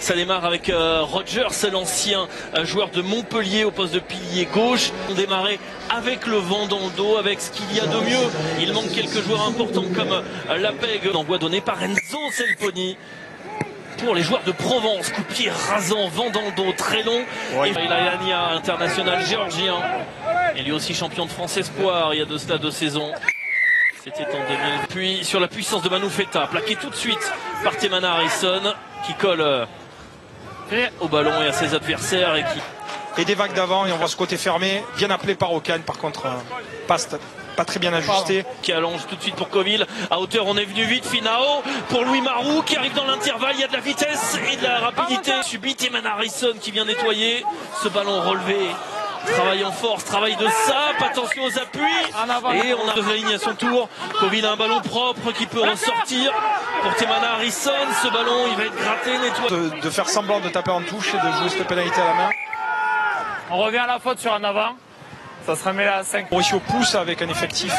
Ça démarre avec Rogers, l'ancien joueur de Montpellier au poste de pilier gauche. On démarrait avec le vent dans le dos, avec ce qu'il y a de mieux. Il manque quelques joueurs importants comme Lapeg. L'envoi donné par Enzo Selponi. Pour les joueurs de Provence, coup de pied rasant, vent dans le dos, très long. Ouais. Et Alanya, international géorgien. Et lui aussi champion de France Espoir il y a de cela 2 saisons. C'était en 2000. Puis sur la puissance de Manu Feta, plaqué tout de suite par Temana Harrison, qui colle au ballon et à ses adversaires. Et des vagues d'avant, et on voit ce côté fermé, bien appelé par Okan, par contre, pas très bien ajusté. Qui allonge tout de suite pour Coville. À hauteur, on est venu vite. Finao pour Louis Marou qui arrive dans l'intervalle. Il y a de la vitesse et de la rapidité. Subit Temana Harrison qui vient nettoyer ce ballon relevé. Travail en force, travail de sape, attention aux appuis. Et on a deux lignes à son tour. Coville a un ballon propre qui peut ressortir pour Temana Harrison. Ce ballon, il va être gratté, nettoyé. De faire semblant de taper en touche et de jouer cette pénalité à la main. On revient à la faute sur un avant. Ça se remet à 5. Mauricio pousse avec un effectif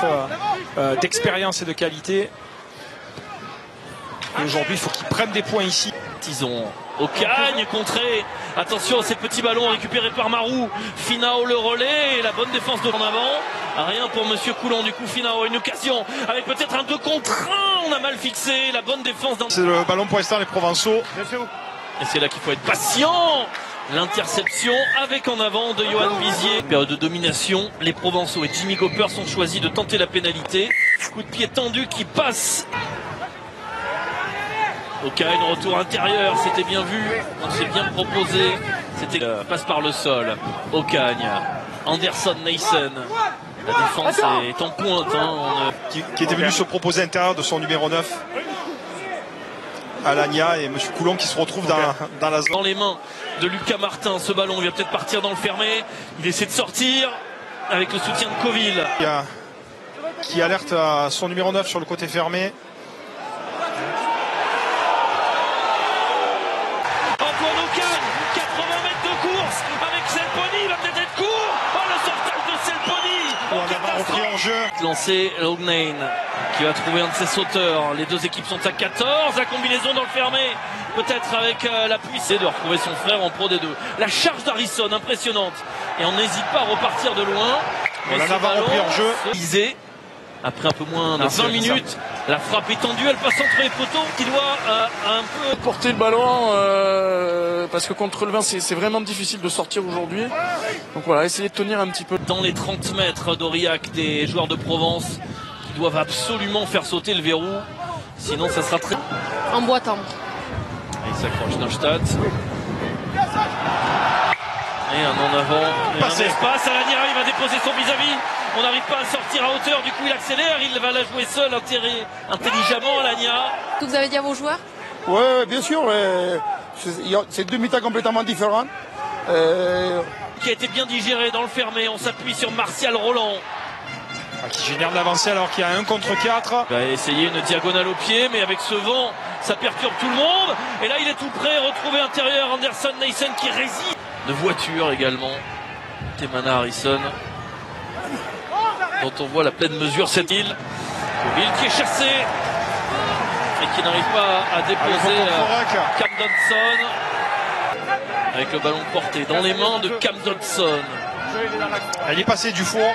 d'expérience et de qualité. Et aujourd'hui, il faut qu'ils prennent des points ici. Tison, Ocagne contré. Attention, ces petits ballons récupérés par Marou. Finao le relais et la bonne défense de en avant. Rien pour Monsieur Coulon. Du coup, Finao une occasion avec peut-être un 2 contre 1. On a mal fixé la bonne défense. C'est le ballon pour l'instant les Provençaux. Et c'est là qu'il faut être patient. L'interception avec en avant de Johan Vizier. Période de domination. Les Provençaux et Jimmy Cooper sont choisis de tenter la pénalité. Coup de pied tendu qui passe. Ocagne, retour intérieur, c'était bien vu, on s'est bien proposé, c'était passe par le sol. Ocagne, Anderson Nason, la défense est en pointe. Hein, qui était venu se proposer à l'intérieur de son numéro 9. Alanya et M. Coulon qui se retrouvent dans la zone. Dans les mains de Lucas Martin, ce ballon il va peut-être partir dans le fermé, il essaie de sortir avec le soutien de Coville. Qui alerte à son numéro 9 sur le côté fermé. Lancé Lognane qui va trouver un de ses sauteurs. Les deux équipes sont à 14. La combinaison dans le fermé, peut-être avec la puissance de retrouver son frère en Pro D2. La charge d'Harrison impressionnante. Et on n'hésite pas à repartir de loin. Mais on a repris en jeu. Après un peu moins de 20 minutes, la frappe est tendue, elle passe entre les poteaux qui doit un peu porter le ballon parce que contre le vent c'est vraiment difficile de sortir aujourd'hui. Donc voilà, essayer de tenir un petit peu. Dans les 30 mètres d'Aurillac des joueurs de Provence qui doivent absolument faire sauter le verrou, sinon ça sera très... Emboîtant. Il s'accroche Neustadt. Et un en avant, et un espace, Alanya, il va déposer son vis-à-vis. On n'arrive pas à sortir à hauteur, du coup il accélère, il va la jouer seul, intelligemment Alanya. Vous avez dit à vos joueurs? Oui, bien sûr. C'est 2 mi-temps complètement différents. Qui a été bien digéré dans le fermé, on s'appuie sur Martial Roland. Qui génère de l'avancée alors qu'il y a 1 contre 4. Il va essayer une diagonale au pied, mais avec ce vent, ça perturbe tout le monde. Et là il est tout prêt, retrouver intérieur, Anderson Nason qui résiste. De voiture également, Temana Harrison, dont on voit la pleine mesure cette île. Coville qui est chassé et qui n'arrive pas à déposer Cam Dodson. Avec le ballon porté dans les mains de Cam Dodson. Elle est passée du four.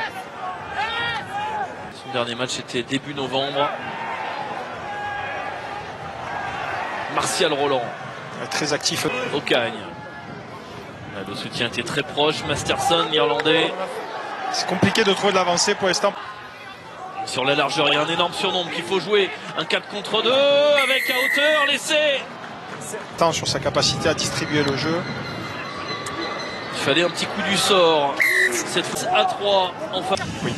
Son dernier match était début novembre. Martial Roland. Très actif. Ocagne. Le soutien était très proche. Masterson, l'Irlandais. C'est compliqué de trouver de l'avancée pour l'instant. Sur la largeur, il y a un énorme surnombre qu'il faut jouer. Un 4 contre 2 avec à hauteur l'essai. Tant sur sa capacité à distribuer le jeu. Il fallait un petit coup du sort. Cette fois à 3 enfin. Oui.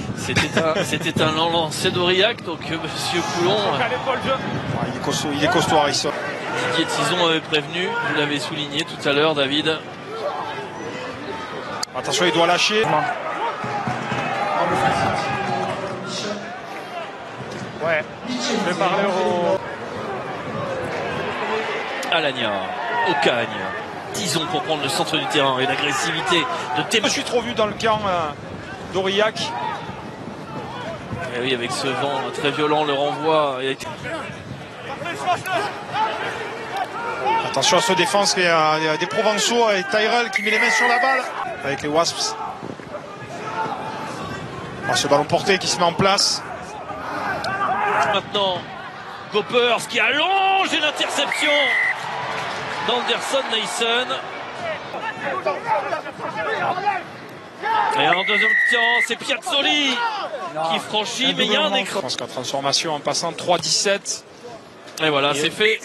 C'était un lancer d'Aurillac, donc Monsieur Coulon. Il est costaud Harrison. Didier Tison avait prévenu, vous l'avez souligné tout à l'heure, David. Attention, il doit lâcher. Ouais, je vais parler au... Alanya, Ocagne, Tison pour prendre le centre du terrain et l'agressivité de Temana. Je suis trop vu dans le camp d'Aurillac. Et oui, avec ce vent très violent, le renvoi. Attention à ce défense, il y a des Provençaux et Tyrell qui met les mains sur la balle avec les Wasps. Ce ballon porté qui se met en place. Maintenant, Goppers qui allonge et l'interception d'Anderson Nason. Et en deuxième temps, c'est Piazzoli qui franchit, mais il y a un écran. Je pense qu'en transformation en passant 3-17. Et voilà, c'est fait.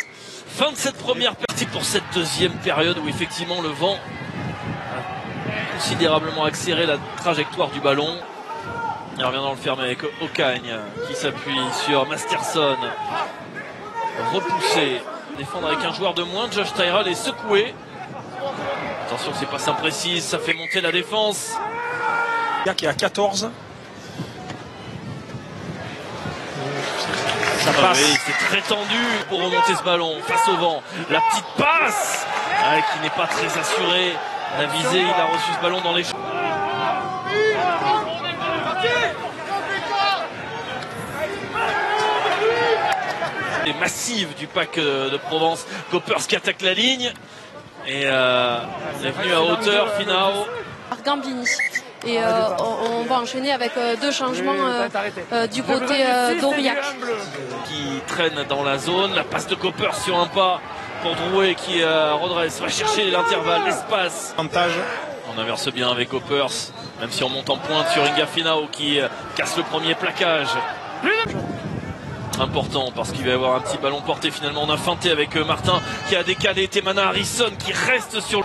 Fin de cette première partie pour cette deuxième période où effectivement le vent a considérablement accéléré la trajectoire du ballon. Il revient dans le fermé avec Ocagne qui s'appuie sur Masterson. Repoussé. Défendre avec un joueur de moins. Josh Tyrell est secoué. Attention, c'est pas imprécis. Ça fait monter la défense. Il y a qui est à 14. Ça passe. Oui, c'est très tendu pour remonter ce ballon face au vent. La petite passe qui n'est pas très assurée. La visée, il a reçu ce ballon dans les... massive du pack de Provence. Goppers qui attaque la ligne et est venu à hauteur. Finao Gambini. Et on va enchaîner avec deux changements du côté d'Aurillac. Qui traîne dans la zone. La passe de Goppers sur un pas pour Drouet qui redresse, va chercher l'intervalle, l'espace. On inverse bien avec Goppers, même si on monte en pointe sur Inga Finao qui casse le premier plaquage. Important parce qu'il va y avoir un petit ballon porté. Finalement on a feinté avec Martin qui a décalé. Temana Harrison qui reste sur...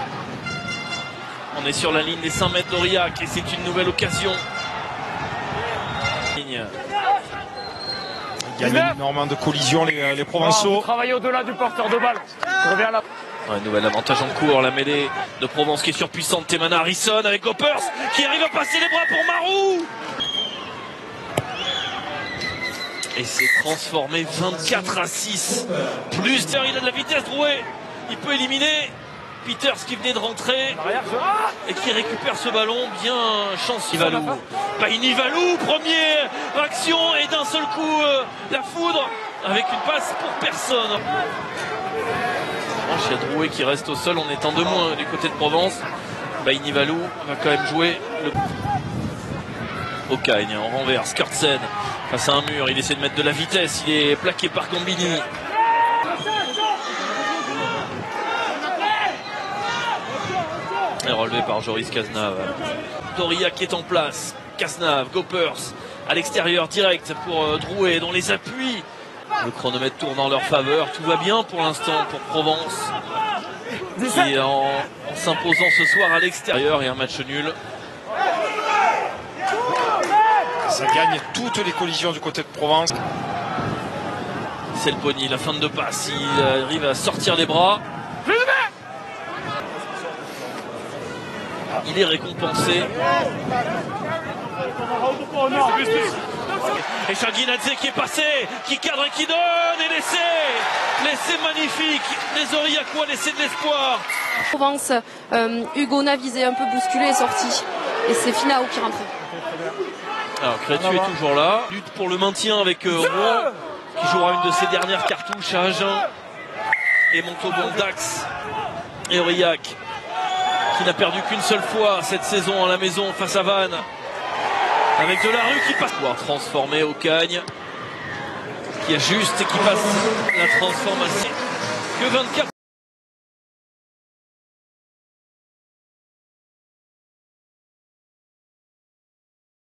On est sur la ligne des 5 mètres d'Aurillac et c'est une nouvelle occasion. Il y a énormément de collisions les Provençaux. Travailler au-delà du porteur de balle. Un nouvel avantage en cours, la mêlée de Provence qui est surpuissante. Temana Harrison avec Goppers qui arrive à passer les bras pour Marou. Et c'est transformé 24-6. Plus il a de la vitesse, Drouet. Il peut éliminer Peters qui venait de rentrer et qui récupère ce ballon. Bien chance Nivalou. Nivalou, première action et d'un seul coup la foudre avec une passe pour personne. Il y a Drouet qui reste au sol en étant de moins du côté de Provence. Nivalou va quand même jouer le... Ocagne en renverse, Kurtzen face à un mur, il essaie de mettre de la vitesse, il est plaqué par Gambini. Et relevé par Joris Cazenave. Aurillac qui est en place, Cazenave, Goppers à l'extérieur direct pour Drouet dont les appuis. Le chronomètre tourne en leur faveur, tout va bien pour l'instant pour Provence qui en s'imposant ce soir à l'extérieur et un match nul. Ça gagne toutes les collisions du côté de Provence. C'est le Pony, la fin de passe, il arrive à sortir les bras. Il est récompensé. Et Changuinadze qui est passé, qui cadre et qui donne, et l'essai magnifique. Les Aurillacois laissés de l'espoir. Provence, Hugo Navizé un peu bousculé est sorti. Et c'est Finao qui rentre. Alors Crétu est toujours là. Lutte pour le maintien avec Rouen qui jouera une de ses dernières cartouches à Agen. Et Montauban Dax et Aurillac qui n'a perdu qu'une seule fois cette saison à la maison face à Vannes. Avec Delarue qui passe. Pouvoir transformer Ocagne qui ajuste et qui passe la transformation. Que 24.